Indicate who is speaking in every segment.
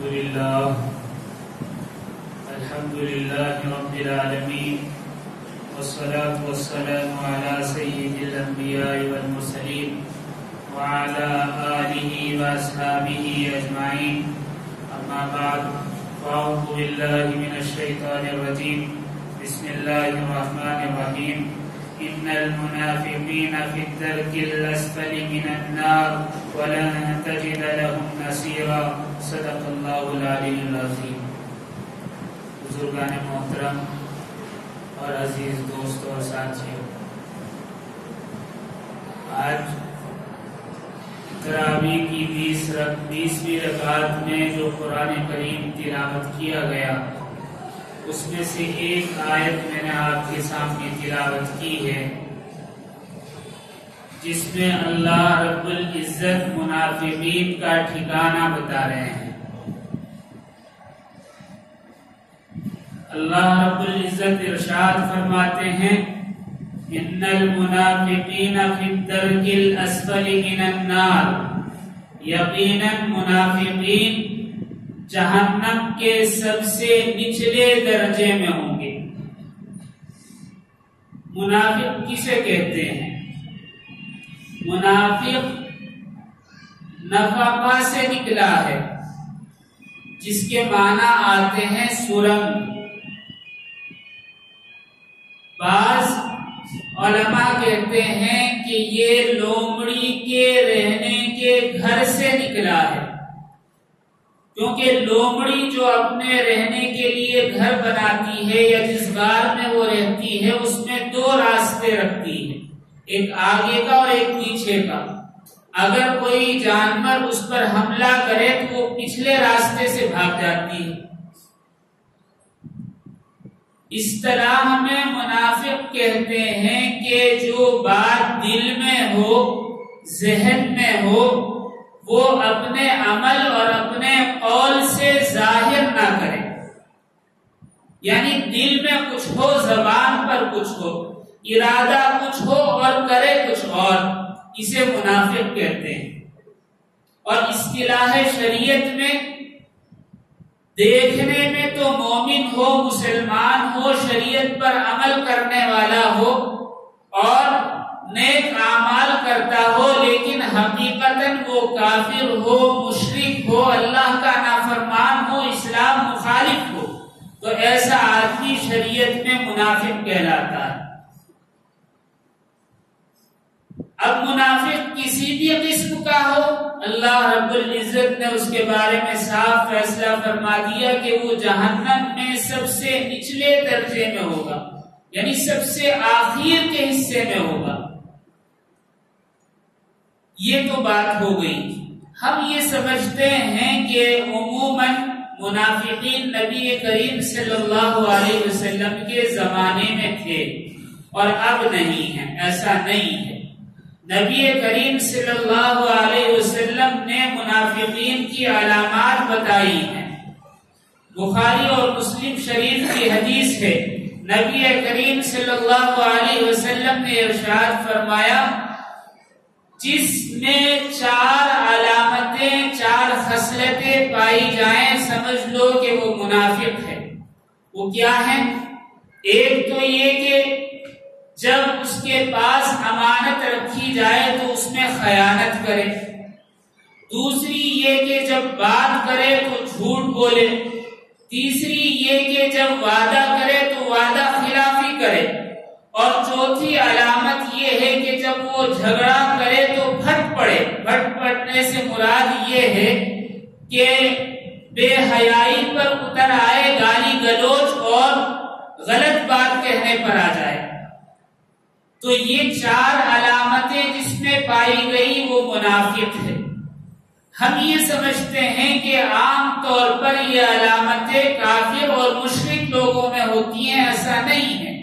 Speaker 1: الحمد لله رب العالمين والصلاة والسلام على سيد الأنبياء والمرسلين وعلى آله وأصحابه أجمعين أما بعد فأعوذ بالله من الشيطان الرجيم بسم الله الرحمن الرحيم إن المنافقين في الدرك الأسفل من النار ولن تجد لهم نصيرا صدق الله العلي العظيم. بزرگان محترم اور عزیز دوستوں اور ساتھیوں، آج تراویح کی 20ویں رکعت میں جو قرآن کریم تلاوت کیا گیا، اس میں سے ایک آیت میں نے آپ کے سامنے تلاوت کی ہے، جس میں اللہ رب العزت منافقین کا ٹھکانہ بتا رہے ہیں۔ اللہ رب العزت ارشاد فرماتے ہیں ان المنافقین فی الدرک الاسفل من النار، یقیناً منافقین جہنم کے سب سے نچلے درجے میں ہوں گے۔ منافق کسے کہتے ہیں؟ منافق نفاقہ سے نکلا ہے، جس کے معنی آتے ہیں سرنگ۔ بعض علماء کہتے ہیں کہ یہ لومڑی کے رہنے کے گھر سے نکلا ہے، کیونکہ لومڑی جو اپنے رہنے کے لیے گھر بناتی ہے یا جس غار میں وہ رہتی ہے، اس میں دو راستے رکھتی ہے، ایک آگے کا اور ایک پیچھے کا۔ اگر کوئی جانور اس پر حملہ کرے تو وہ پچھلے راستے سے بھاگ جاتی ہے۔ اصطلاح میں منافق کہتے ہیں کہ جو بات دل میں ہو، ذہن میں ہو، وہ اپنے عمل اور اپنے قول سے ظاہر نہ کرے، یعنی دل میں کچھ ہو، زبان پر کچھ ہو، ارادہ کچھ ہو اور کرے کچھ اور، اسے منافق کہتے ہیں۔ اور اصطلاح شریعت میں دیکھنے میں تو مومن ہو، مسلمان ہو، شریعت پر عمل کرنے والا ہو اور نیک اعمال کرتا ہو، لیکن حقیقتاً وہ کافر ہو، مشرک ہو، اللہ کا نافرمان ہو، اسلام مخالف ہو، تو ایسا آدمی شریعت میں منافق کہلاتا ہے۔ اب منافق کسی بھی قسم کا ہو، اللہ رب العزت نے اس کے بارے میں صاف فیصلہ فرما دیا کہ وہ جہنم میں سب سے نچلے درجے میں ہوگا، یعنی سب سے آخر کے حصے میں ہوگا۔ یہ تو بات ہو گئی۔ ہم یہ سمجھتے ہیں کہ عموماً منافقین نبی کریم صلی اللہ علیہ وسلم کے زمانے میں تھے اور اب نہیں ہیں، ایسا نہیں ہے۔ نبی کریم صلی اللہ علیہ وسلم نے منافقین کی علامات بتائی ہیں۔ بخاری اور مسلم شریف کی حدیث ہے، نبی کریم صلی اللہ علیہ وسلم نے ارشاد فرمایا، جس میں 4 علامتیں، 4 خصلتیں پائی جائیں، سمجھ لو کہ وہ منافق ہے۔ وہ کیا ہیں؟ ایک تو یہ کہ جب اس کے پاس امانت رکھی جائے تو اس میں خیانت کرے، دوسری یہ کہ جب بات کرے تو جھوٹ بولے، تیسری یہ کہ جب وعدہ کرے تو وعدہ خلافی کرے، اور چوتھی علامت یہ ہے کہ جب وہ جھگڑا کرے تو پھٹ پڑے۔ پھٹ پڑنے سے مراد یہ ہے کہ بے حیائی پر اتر آئے، گالی گلوچ اور غلط بات کہنے پر آ جائے۔ تو یہ 4 علامتیں جس میں پائی گئی وہ منافق ہے۔ ہم یہ سمجھتے ہیں کہ عام طور پر یہ علامتیں کافر اور مشرک لوگوں میں ہوتی ہیں، ایسا نہیں ہے۔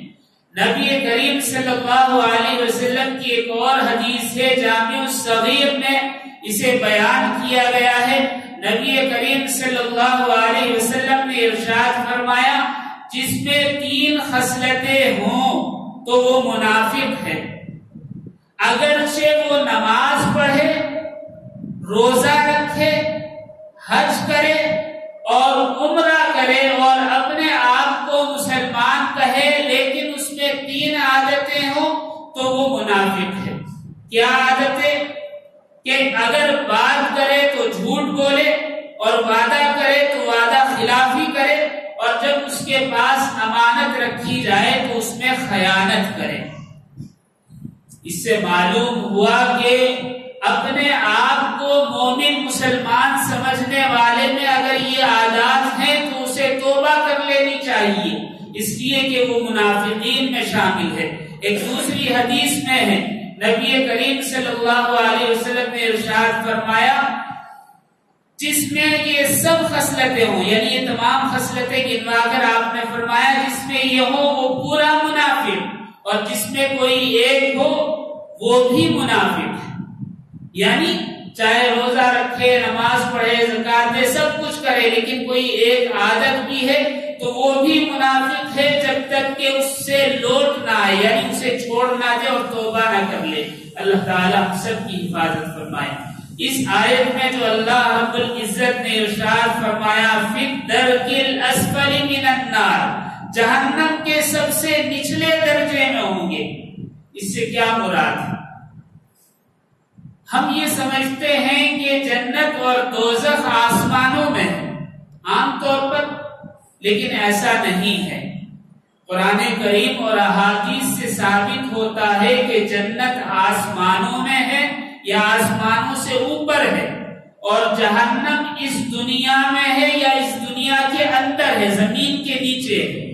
Speaker 1: نبی کریم صلی اللہ علیہ وسلم کی ایک اور حدیث ہے، جامع الصغیر میں اسے بیان کیا گیا ہے۔ نبی کریم صلی اللہ علیہ وسلم نے ارشاد فرمایا، جس میں 3 خصلتیں ہوں تو وہ منافق ہے۔ اگرچہ وہ نماز پڑھے، روزہ رکھے، حج کرے، 3 عادتیں ہوں تو وہ منافق ہے۔ کیا عادتیں؟ کہ اگر بات کرے تو جھوٹ بولے اور وعدہ کرے تو وعدہ خلافی کرے، اور جب اس کے پاس امانت رکھی جائے تو اس میں خیانت کرے۔ اس سے معلوم ہوا کہ اپنے آپ کو مومن مسلمان سمجھنے والے میں اگر یہ عادات ہیں تو اسے توبہ کر لینی چاہیے، اس لیے کہ وہ منافقین میں شامل ہے۔ ایک دوسری حدیث میں ہے، نبی کریم صلی اللہ علیہ وسلم نے ارشاد فرمایا، جس میں یہ سب خصلتیں ہوں، یعنی یہ تمام خصلتیں گنوا کر آپ نے فرمایا جس میں یہ ہو وہ پورا منافق، اور جس میں کوئی ایک ہو وہ بھی منافق ہے۔ یعنی چاہے روزہ رکھے، نماز پڑھے، زکات دے، سب کچھ کرے، لیکن کوئی ایک عادت بھی ہے تو وہ بھی منافق ہے جب تک کہ اس سے لوٹ نہ آئے، یعنی اسے چھوڑ نہ دے اور توبہ نہ کر لے۔ اللہ تعالیٰ ہم سب کی حفاظت فرمائے۔ اس آیت میں جو اللہ رب العزت نے ارشاد فرمایا فی الدرک الاسفل من النار، جہنم کے سب سے نچلے درجے میں ہوں گے، اس سے کیا مراد ہے؟ ہم یہ سمجھتے ہیں کہ جنت اور دوزخ آسمانوں میں ہے عام طور پر، لیکن ایسا نہیں ہے۔ قرآن کریم اور احادیث سے ثابت ہوتا ہے کہ جنت آسمانوں میں ہے یا آسمانوں سے اوپر ہے، اور جہنم اس دنیا میں ہے یا اس دنیا کے اندر ہے، زمین کے نیچے ہے۔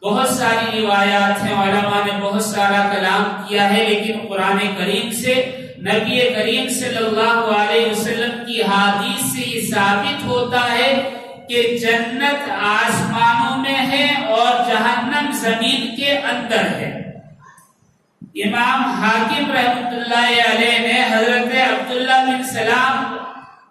Speaker 1: بہت ساری روایات ہیں، علماء نے بہت سارا کلام کیا ہے، لیکن قرآن کریم سے، نبی کریم صلی اللہ علیہ وسلم کی حدیث سے یہ ثابت ہوتا ہے کہ جنت آسمانوں میں ہے اور جہنم زمین کے اندر ہے۔ امام حاکم رحمۃ اللہ علیہ نے حضرت عبداللہ بن سلام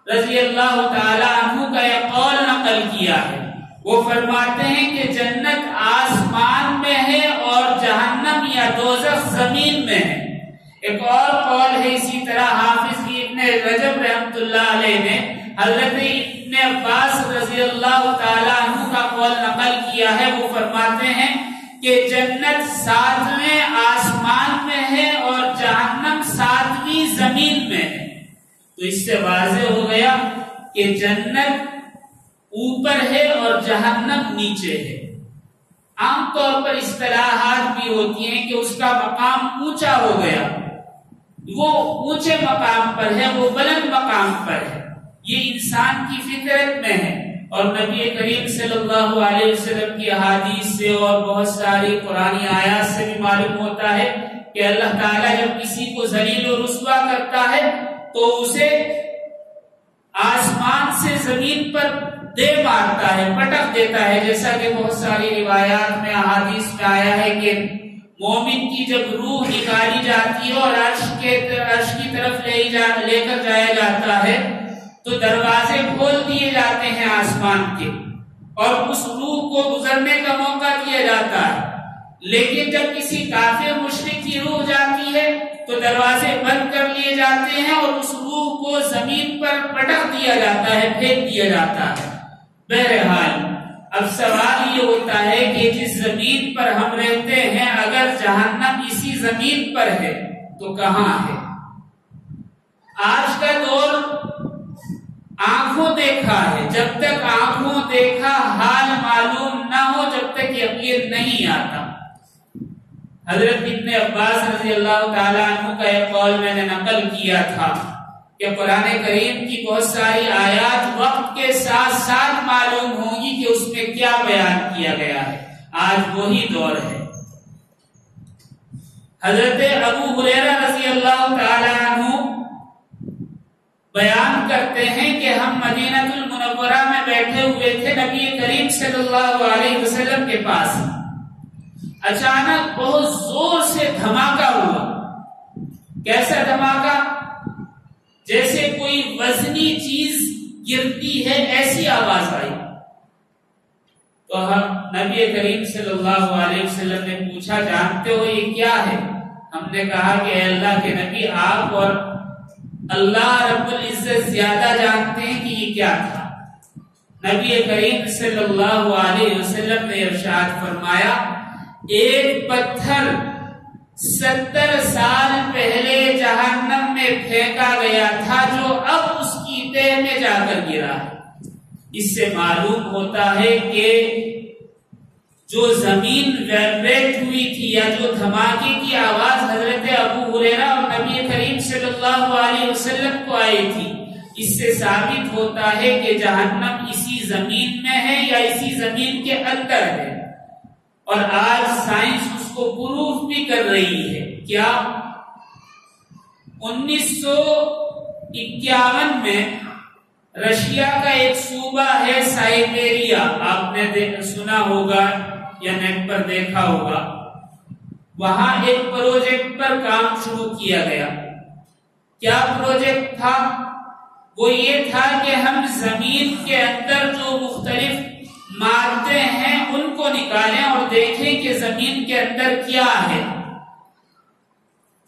Speaker 1: رضی اللہ تعالی عنہ کا یہ قول نقل کیا ہے۔ وہ فرماتے ہیں کہ جنت آسمان میں ہے اور جہنم یا دوزخ زمین میں ہے۔ ایک اور قول ہے اسی طرح حافظ ابن رجب رحمۃ اللہ علیہ نے حضرت ابن عباس رضی اللہ تعالی عنہ کا قول نقل کیا ہے۔ وہ فرماتے ہیں کہ جنت 7ویں آسمان میں ہے اور جہنم 7ویں زمین میں ہے۔ تو اس سے واضح ہو گیا کہ جنت اوپر ہے اور جہنم نیچے ہے۔ عام طور پر اصطلاحات بھی ہوتی ہیں کہ اس کا مقام اونچا ہو گیا، وہ اونچے مقام پر ہے، وہ بلند مقام پر ہے۔ یہ انسان کی فطرت میں ہے، اور نبی کریم صلی اللہ علیہ وسلم کی احادیث سے اور بہت ساری قرآنی آیات سے بھی معلوم ہوتا ہے کہ اللہ تعالیٰ جب کسی کو ذلیل و رسوا کرتا ہے تو اسے آسمان سے زمین پر دے مارتا ہے، پٹک دیتا ہے، جیسا کہ بہت ساری روایات میں احادیث میں آیا ہے کہ مومن کی جب روح نکالی جاتی ہے اور عرش کی طرف لے کر جایا جاتا ہے تو دروازے کھول دیے جاتے ہیں آسمان کے، اور اس روح کو گزرنے کا موقع دیا جاتا ہے۔ لیکن جب کسی کافر مشرک کی روح جاتی ہے تو دروازے بند کر لیے جاتے ہیں اور اس روح کو زمین پر پٹک دیا جاتا ہے، پھینک دیا جاتا ہے۔ بہرحال اب سوال یہ ہوتا ہے کہ جس زمین پر ہم رہتے ہیں اگر جہنم اسی زمین پر ہے تو کہاں ہے؟ آج کا دور آنکھوں دیکھا ہے، جب تک آنکھوں دیکھا حال معلوم نہ ہو جب تک یقین نہیں آتا۔ حضرت ابن عباس رضی اللہ تعالی عنہ کا ایک قول میں نے نقل کیا تھا کہ قرآن کریم کی بہت ساری آیات وقت کے ساتھ ساتھ معلوم ہوں گی کہ اس میں کیا بیان کیا گیا ہے۔ آج وہی دور ہے۔ حضرت ابو ہریرہ رضی اللہ تعالی عنہ بیان کرتے ہیں کہ ہم مدینہ المنورہ میں بیٹھے ہوئے تھے نبی کریم صلی اللہ علیہ وسلم کے پاس۔ اچانک بہت زور سے دھماکہ ہوا۔ کیسا دھماکہ؟ جیسے کوئی وزنی چیز گرتی ہے، ایسی آواز آئی۔ تو ہم نبی کریم صلی اللہ علیہ وسلم نے پوچھا جانتے ہو یہ کیا ہے؟ ہم نے کہا کہ اے اللہ کے نبی آپ اور اللہ رب العزت زیادہ جانتے ہیں کہ یہ کیا تھا۔ نبی کریم صلی اللہ علیہ وسلم نے ارشاد فرمایا ایک پتھر 70 سال پہلے جہنم میں پھینکا گیا تھا، جو اب اس کی تہہ میں جا کر گرا ہے۔ اس سے معلوم ہوتا ہے کہ جو زمین ویبریٹ ہوئی تھی یا جو دھماکے کی آواز حضرت ابو ہریرہ اور نبی کریم صلی اللہ علیہ وسلم کو آئی تھی، اس سے ثابت ہوتا ہے کہ جہنم اسی زمین میں ہے یا اسی زمین کے اندر ہے، اور آج سائنس اس کو پروف بھی کر رہی ہے۔ کیا 1951 میں رشیا کا ایک صوبہ ہے سائبیریا، آپ نے سنا ہوگا یا نیٹ پر دیکھا ہوگا، وہاں ایک پروجیکٹ پر کام شروع کیا گیا۔ کیا پروجیکٹ تھا؟ وہ یہ تھا کہ ہم زمین کے اندر جو مختلف مادے ہیں ان کو نکالیں اور دیکھیں کہ زمین کے اندر کیا ہے۔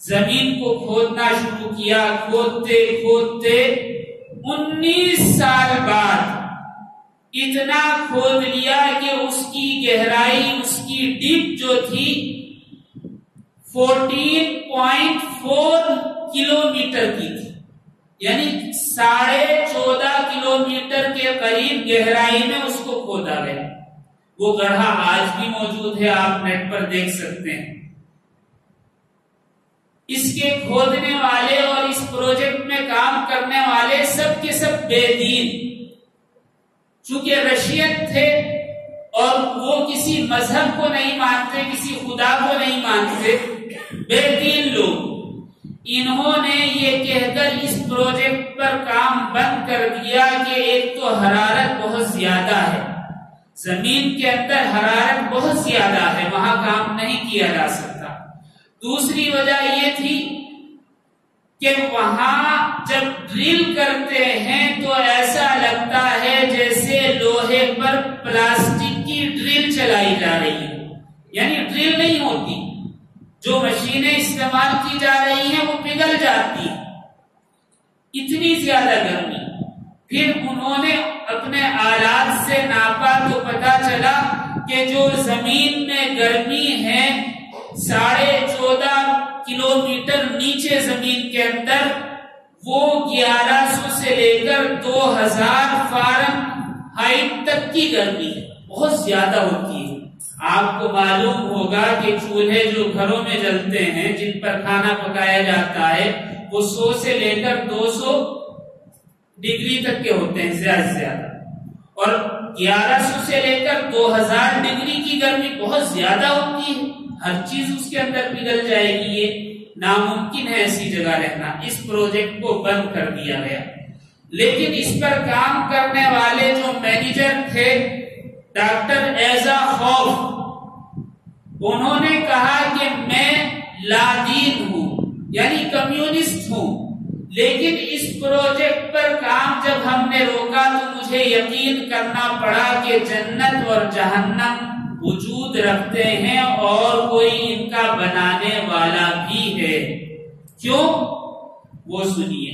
Speaker 1: زمین کو کھودنا شروع کیا، کھودتے کھودتے 19 سال بعد اتنا کھود لیا کہ اس کی گہرائی، اس کی ڈیپ جو تھی 14.4 کلومیٹر کی تھی، یعنی 14.5 کلومیٹر کے قریب گہرائی میں اس کو کھودا گیا۔ وہ گڑھا آج بھی موجود ہے، آپ نیٹ پر دیکھ سکتے ہیں۔ اس کے کھودنے والے اور اس پروجیکٹ میں کام کرنے والے سب کے سب بے دین، چونکہ رشین تھے اور وہ کسی مذہب کو نہیں مانتے، کسی خدا کو نہیں مانتے، بے دین لوگ، انہوں نے یہ کہہ کر اس پروجیکٹ پر کام بند کر دیا کہ ایک تو حرارت بہت زیادہ ہے، زمین کے اندر حرارت بہت زیادہ ہے، وہاں کام نہیں کیا جا سکتا۔ دوسری وجہ یہ تھی کہ وہاں جب ڈرل کرتے ہیں تو ایسا لگتا ہے جیسے لوہے پر پلاسٹک کی ڈرل چلائی جا رہی ہے، یعنی ڈرل نہیں ہوتی، جو مشینیں استعمال کی جا رہی ہیں وہ پگھل جاتی، اتنی زیادہ گرمی۔ پھر انہوں نے اپنے آلات سے ناپا تو پتا چلا کہ جو زمین میں گرمی ہے 14.5 کلومیٹر نیچے زمین کے اندر، وہ 1100 سے لے کر 2000 فارنہائٹ تک کی گرمی ہے، بہت زیادہ ہوتی ہے۔ آپ کو معلوم ہوگا کہ چولہے جو گھروں میں جلتے ہیں، جن پر کھانا پکایا جاتا ہے، وہ 100 سے لے کر 200 ڈگری تک کے ہوتے ہیں زیادہ سے زیادہ، اور 1100 سے لے کر 2000 ڈگری کی گرمی بہت زیادہ ہوتی ہے، ہر چیز اس کے اندر پگھل جائے گی، یہ ناممکن ہے ایسی جگہ رہنا۔ اس پروجیکٹ کو بند کر دیا گیا، لیکن اس پر کام کرنے والے جو مینیجر تھے ڈاکٹر ایزا خوف، انہوں نے کہا کہ میں لادین ہوں، یعنی کمیونسٹ ہوں، لیکن اس پروجیکٹ پر کام جب ہم نے روکا تو مجھے یقین کرنا پڑا کہ جنت اور جہنم وجود رکھتے ہیں اور کوئی ان کا بنانے والا بھی ہے۔ کیوں؟ وہ سنیے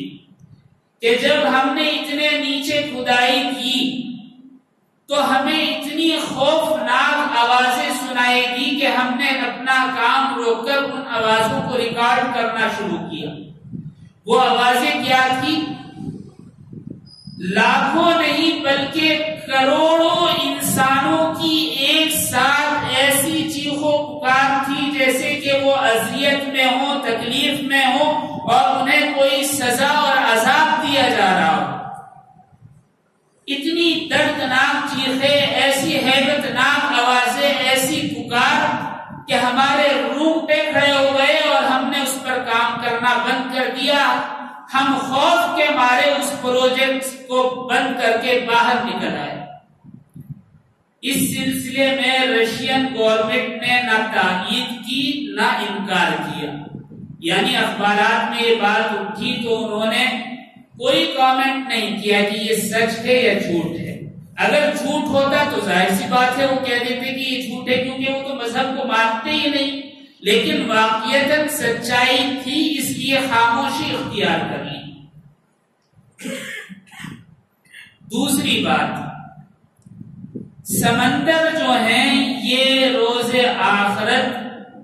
Speaker 1: کہ جب ہم نے اتنے نیچے کھدائی کی تو ہمیں اتنی خوفناک آوازیں سنائی دی کہ ہم نے اپنا کام روک کر ان آوازوں کو ریکارڈ کرنا شروع کیا۔ وہ آوازیں کیا تھی؟ لاکھوں نہیں بلکہ کروڑوں انسانوں کی ایک ساتھ ایسی چیخو پکار تھی جیسے کہ وہ اذیت میں ہو، تکلیف میں ہو اور انہیں کوئی سزا اور عذاب دیا جا رہا ہو۔ اتنی دردناک چیخیں، ایسی ہیبت ناک آوازیں، ایسی پکار کہ ہمارے رونگٹے کھڑے ہو گئے اور ہم نے اس پر کام کرنا بند کر دیا۔ ہم خوف کے مارے اس پروجیکٹ کو بند کر کے باہر نکل آئے۔ اس سلسلے میں رشین گورنمنٹ نے نہ تائید کی نہ انکار کیا، یعنی اخبارات میں یہ بات اٹھی تو انہوں نے کوئی کامنٹ نہیں کیا کہ یہ سچ ہے یا جھوٹ ہے۔ اگر جھوٹ ہوتا تو ظاہر سی بات ہے وہ کہہ دیتے کہ یہ جھوٹ ہے، کیونکہ وہ تو مذہب کو مانتے ہی نہیں، لیکن واقعتاً سچائی تھی اس لیے خاموشی اختیار کر لی۔ دوسری بات، سمندر جو ہیں یہ روز آخرت